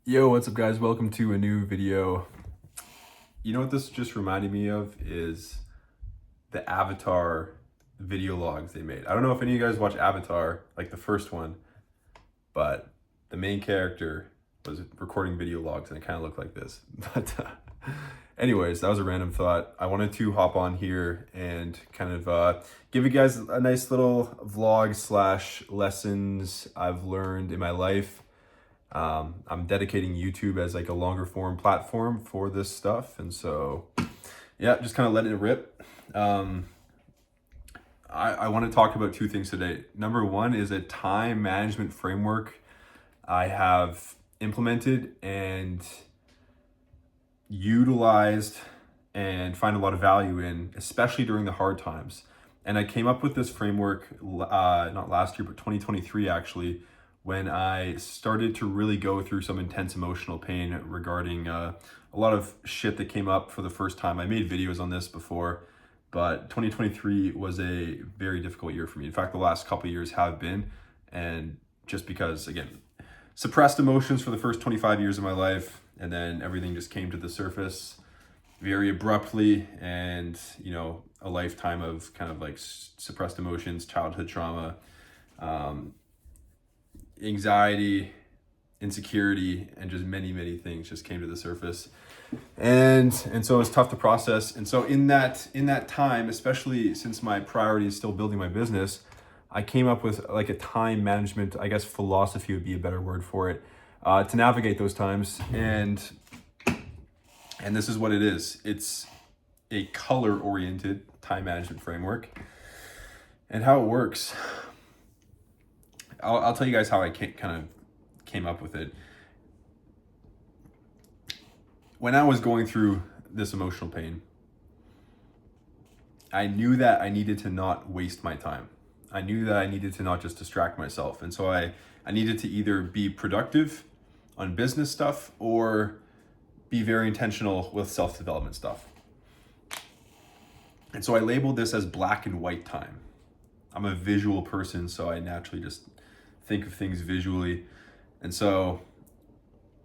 Yo, what's up guys? Welcome to a new video. You know what this just reminded me of is the Avatar video logs they made. I don't know if any of you guys watch Avatar, like the first one, but the main character was recording video logs and it kind of looked like this. But anyways, that was a random thought. I wanted to hop on here and kind of give you guys a nice little vlog slash lessons I've learned in my life. I'm dedicating YouTube as like a longer form platform for this stuff. And so, yeah, just kind of letting it rip. I want to talk about two things today. Number one is a time management framework I have implemented and utilized and find a lot of value in, especially during the hard times. And I came up with this framework, not last year, but 2023 actually, when I started to really go through some intense emotional pain regarding a lot of shit that came up for the first time. I made videos on this before, but 2023 was a very difficult year for me. In fact, the last couple of years have been, and just because, again, suppressed emotions for the first 25 years of my life, and then everything just came to the surface very abruptly, and a lifetime of kind of like suppressed emotions, childhood trauma, anxiety, insecurity, and just many things just came to the surface, and so it was tough to process. And so in that time, especially since my priority is still building my business, I came up with like a time management, I guess philosophy would be a better word for it, to navigate those times. And this is what it is. It's a color oriented time management framework. And how it works, I'll tell you guys how I kind of came up with it. When I was going through this emotional pain, I knew that I needed to not waste my time. I knew that I needed to not just distract myself. And so I needed to either be productive on business stuff or be very intentional with self-development stuff. And so I labeled this as black and white time. I'm a visual person, so I naturally just think of things visually. And so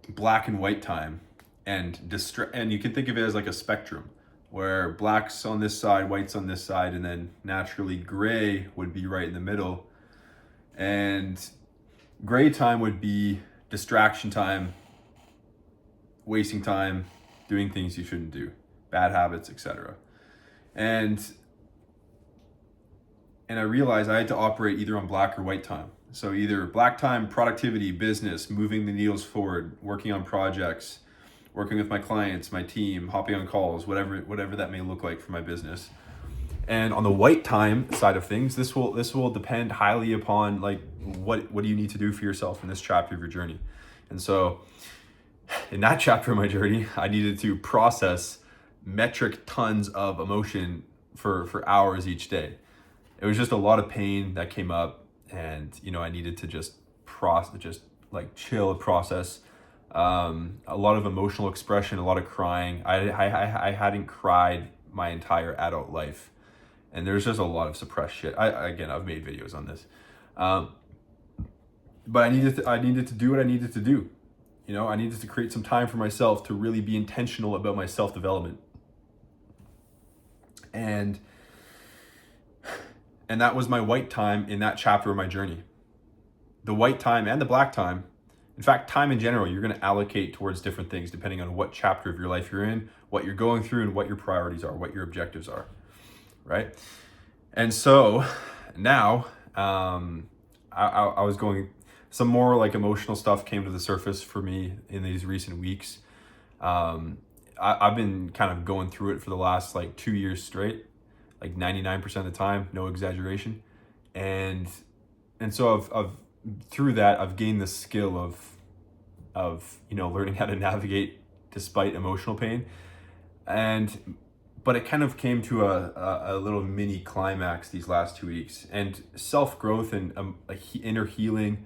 black and white time, and you can think of it as like a spectrum where black's on this side, white's on this side, and then naturally gray would be right in the middle. And gray time would be distraction time, wasting time, doing things you shouldn't do, bad habits, etc. And I realized I had to operate either on black or white time. So either black time, productivity, business, moving the needles forward, working on projects, working with my clients, my team, hopping on calls, whatever that may look like for my business. And on the white time side of things, this will depend highly upon like what do you need to do for yourself in this chapter of your journey. And so in that chapter of my journey, I needed to process metric tons of emotion for hours each day. It was just a lot of pain that came up, and I needed to just like chill, process a lot of emotional expression, a lot of crying. I hadn't cried my entire adult life, and there's just a lot of suppressed shit. I've made videos on this, but I needed to do what I needed to do. I needed to create some time for myself to really be intentional about my self-development. And that was my white time in that chapter of my journey. The white time and the black time, in fact, time in general, you're going to allocate towards different things depending on what chapter of your life you're in, what you're going through, and what your priorities are, what your objectives are, right? And so now I was going, some more like emotional stuff came to the surface for me in these recent weeks. I've been kind of going through it for the last like 2 years straight, like 99% of the time, no exaggeration. And so I've through that, I've gained the skill of learning how to navigate despite emotional pain. But it kind of came to a little mini climax these last 2 weeks. And self-growth and inner healing,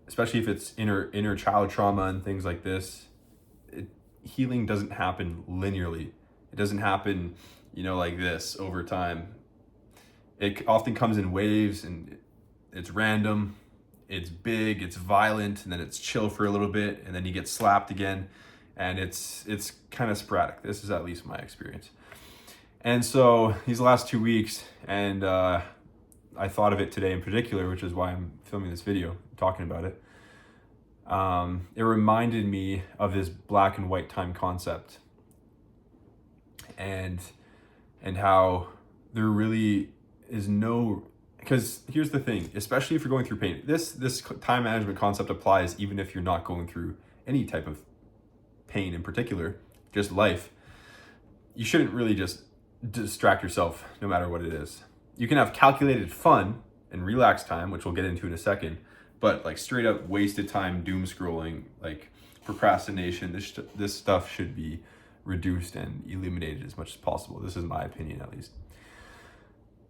especially if it's inner child trauma and things like this, healing doesn't happen linearly. It doesn't happen, like this over time. It often comes in waves, and it's random. it's big, it's violent, and then it's chill for a little bit, and then you get slapped again, and it's kind of sporadic. This is at least my experience. And so these last 2 weeks, and I thought of it today in particular, which is why I'm filming this video, talking about it. It reminded me of this black and white time concept, and how there really is no, because here's the thing, especially if you're going through pain, this time management concept applies even if you're not going through any type of pain in particular, just life. You shouldn't really just distract yourself no matter what it is. You can have calculated fun and relaxed time, which we'll get into in a second, but like straight up wasted time, doom scrolling, like procrastination, this stuff should be reduced and eliminated as much as possible. This is my opinion, at least.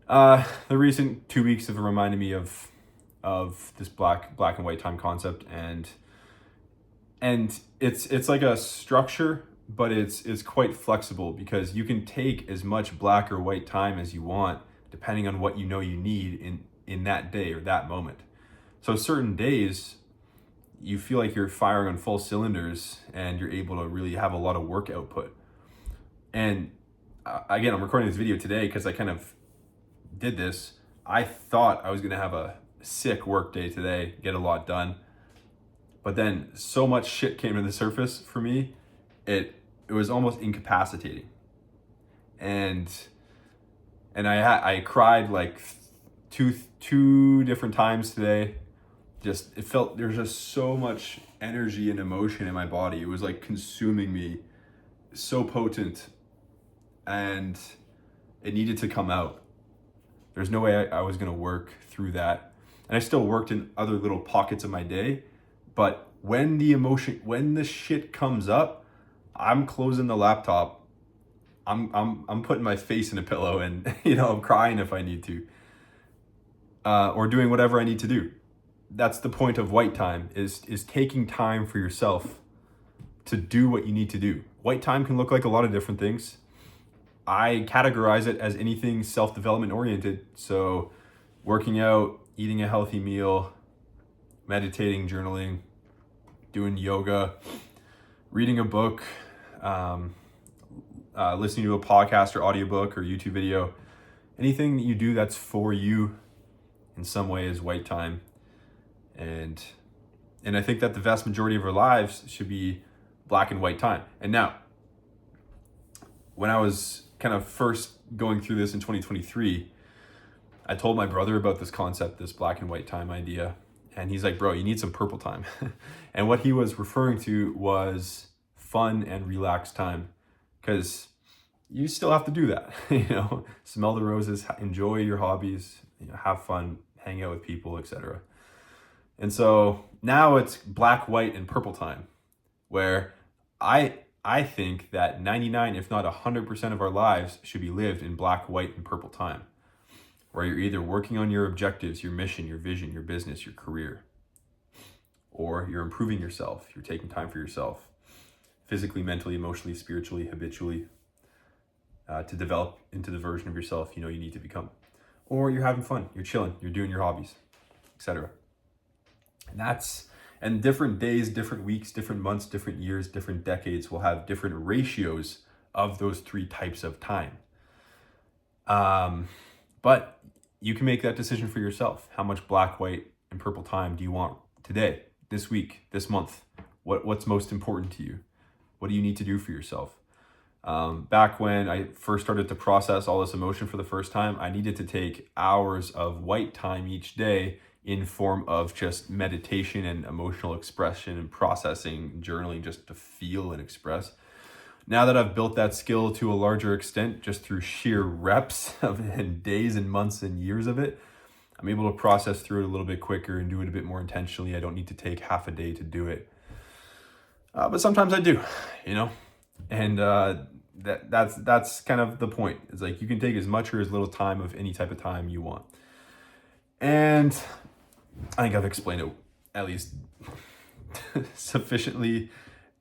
The recent 2 weeks have reminded me of this black and white time concept, and it's like a structure, but it's quite flexible, because you can take as much black or white time as you want depending on what you know you need in that day or that moment. So certain days you feel like you're firing on full cylinders and you're able to really have a lot of work output. And again, I'm recording this video today because I kind of did this. I thought I was going to have a sick work day today, get a lot done. But then so much shit came to the surface for me, it was almost incapacitating. And I cried like two different times today. Just, it felt, there's just so much energy and emotion in my body. It was like consuming me, so potent, and it needed to come out. There's no way I was gonna work through that. And I still worked in other little pockets of my day, but when the shit comes up, I'm closing the laptop. I'm putting my face in a pillow, and I'm crying if I need to, or doing whatever I need to do. That's the point of white time, is taking time for yourself to do what you need to do. White time can look like a lot of different things. I categorize it as anything self-development oriented. So working out, eating a healthy meal, meditating, journaling, doing yoga, reading a book, listening to a podcast or audiobook or YouTube video. Anything that you do that's for you in some way is white time. And I think that the vast majority of our lives should be black and white time. And now, when I was kind of first going through this in 2023, I told my brother about this concept, this black and white time idea. And he's like, bro, you need some purple time. And what he was referring to was fun and relaxed time, because you still have to do that. Smell the roses, enjoy your hobbies, have fun, hang out with people, etc. And so now it's black, white, and purple time, where I think that 99, if not 100% of our lives should be lived in black, white, and purple time, where you're either working on your objectives, your mission, your vision, your business, your career, or you're improving yourself. You're taking time for yourself, physically, mentally, emotionally, spiritually, habitually, to develop into the version of yourself you need to become. Or you're having fun, you're chilling, you're doing your hobbies, etc. And different days, different weeks, different months, different years, different decades will have different ratios of those three types of time. But you can make that decision for yourself. How much black, white, and purple time do you want today, this week, this month? What's most important to you? What do you need to do for yourself? Back when I first started to process all this emotion for the first time, I needed to take hours of white time each day in form of just meditation and emotional expression and processing, journaling, just to feel and express. Now that I've built that skill to a larger extent, just through sheer reps and days and months and years of it, I'm able to process through it a little bit quicker and do it a bit more intentionally. I don't need to take half a day to do it. But sometimes I do, and that's kind of the point. It's like you can take as much or as little time of any type of time you want. And I think I've explained it at least sufficiently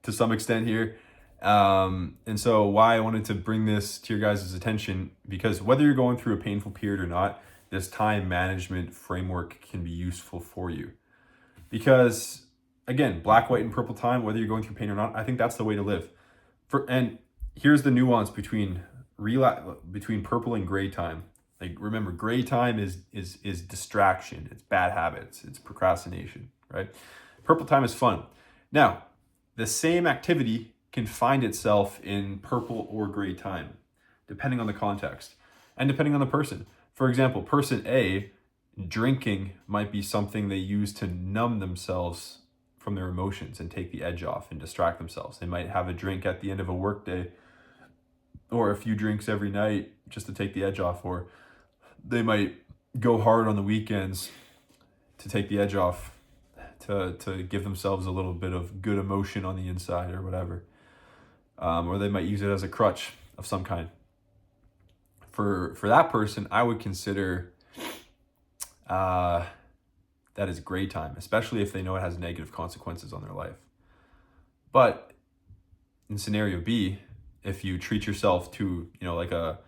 to some extent here. And so why I wanted to bring this to your guys' attention, because whether you're going through a painful period or not, this time management framework can be useful for you. Because again, black, white, and purple time, whether you're going through pain or not, I think that's the way to live. And here's the nuance between purple and gray time. Like, remember, gray time is distraction, it's bad habits, it's procrastination, right? Purple time is fun. Now, the same activity can find itself in purple or gray time, depending on the context and depending on the person. For example, person A, drinking might be something they use to numb themselves from their emotions and take the edge off and distract themselves. They might have a drink at the end of a work day, or a few drinks every night just to take the edge off, or they might go hard on the weekends to take the edge off, to give themselves a little bit of good emotion on the inside or whatever. Or they might use it as a crutch of some kind. For that person, I would consider that is gray time, especially if they know it has negative consequences on their life. But in scenario B, if you treat yourself to, like a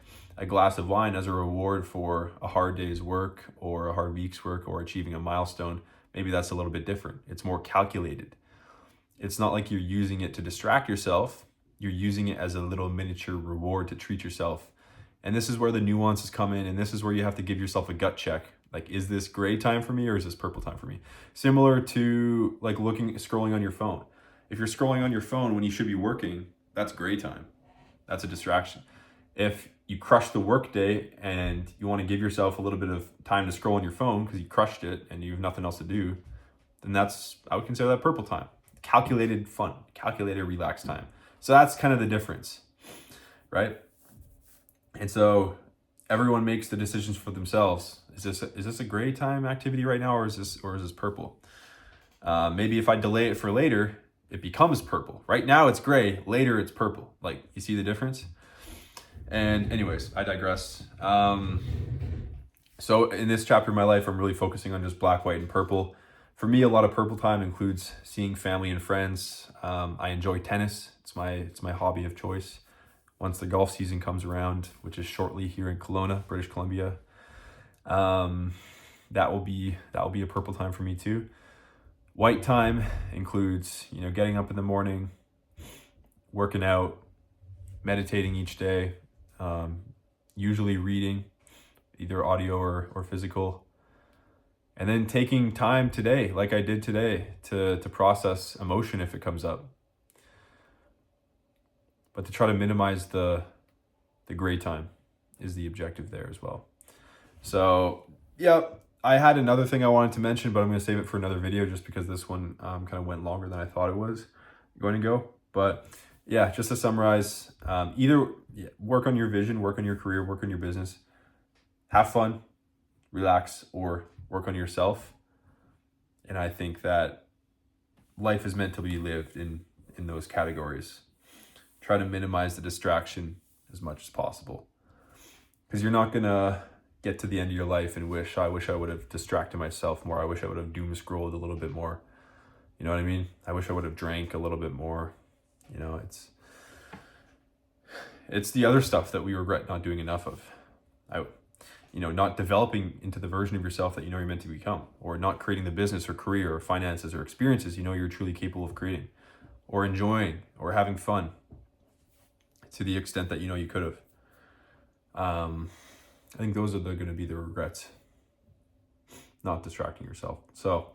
glass of wine as a reward for a hard day's work or a hard week's work or achieving a milestone, maybe that's a little bit different. It's more calculated. It's not like you're using it to distract yourself. You're using it as a little miniature reward to treat yourself. And this is where the nuances come in, and this is where you have to give yourself a gut check. Like, is this gray time for me or is this purple time for me? Similar to like scrolling on your phone. If you're scrolling on your phone when you should be working, that's gray time. That's a distraction. If you crush the work day and you want to give yourself a little bit of time to scroll on your phone because you crushed it and you have nothing else to do, then I would consider that purple time. Calculated fun, calculated relaxed time. So that's kind of the difference, right? And so everyone makes the decisions for themselves. Is this a gray time activity right now, or is this purple? Maybe if I delay it for later, it becomes purple. Right now it's gray, later it's purple. Like, you see the difference? And anyways, I digress. So in this chapter of my life, I'm really focusing on just black, white, and purple. For me, a lot of purple time includes seeing family and friends. I enjoy tennis. It's my hobby of choice. Once the golf season comes around, which is shortly here in Kelowna, British Columbia, that will be a purple time for me too. White time includes, getting up in the morning, working out, meditating each day, usually reading, either audio or physical, and then taking time today, like I did today, to process emotion if it comes up, but to try to minimize the gray time is the objective there as well. So yeah, I had another thing I wanted to mention, but I'm going to save it for another video just because this one kind of went longer than I thought it was going to go. But yeah, just to summarize, either work on your vision, work on your career, work on your business, have fun, relax, or work on yourself. And I think that life is meant to be lived in those categories. Try to minimize the distraction as much as possible, because you're not going to get to the end of your life and I wish I would have distracted myself more. I wish I would have doom scrolled a little bit more. You know what I mean? I wish I would have drank a little bit more. It's the other stuff that we regret not doing enough of. Not developing into the version of yourself that you're meant to become, or not creating the business or career or finances or experiences you're truly capable of creating, or enjoying or having fun to the extent that you could have. I think those are going to be the regrets, not distracting yourself. So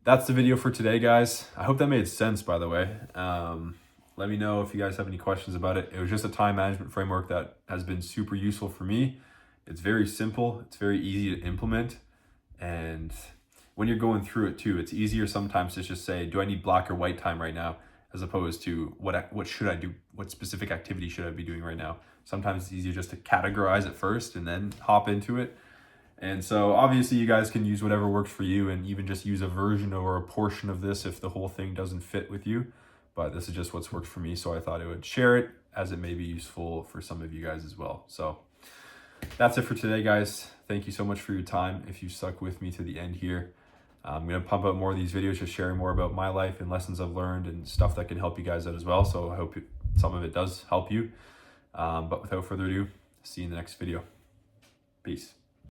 that's the video for today, guys. I hope that made sense, by the way. Let me know if you guys have any questions about it. It was just a time management framework that has been super useful for me. It's very simple. It's very easy to implement. And when you're going through it too, it's easier sometimes to just say, do I need black or white time right now? As opposed to what should I do? What specific activity should I be doing right now? Sometimes it's easier just to categorize it first and then hop into it. And so obviously you guys can use whatever works for you, and even just use a version or a portion of this if the whole thing doesn't fit with you. But this is just what's worked for me, so I thought I would share it, as it may be useful for some of you guys as well. So that's it for today, guys. Thank you so much for your time. If you stuck with me to the end here, I'm going to pump out more of these videos, just sharing more about my life and lessons I've learned and stuff that can help you guys out as well. So I hope some of it does help you. But without further ado, see you in the next video. Peace.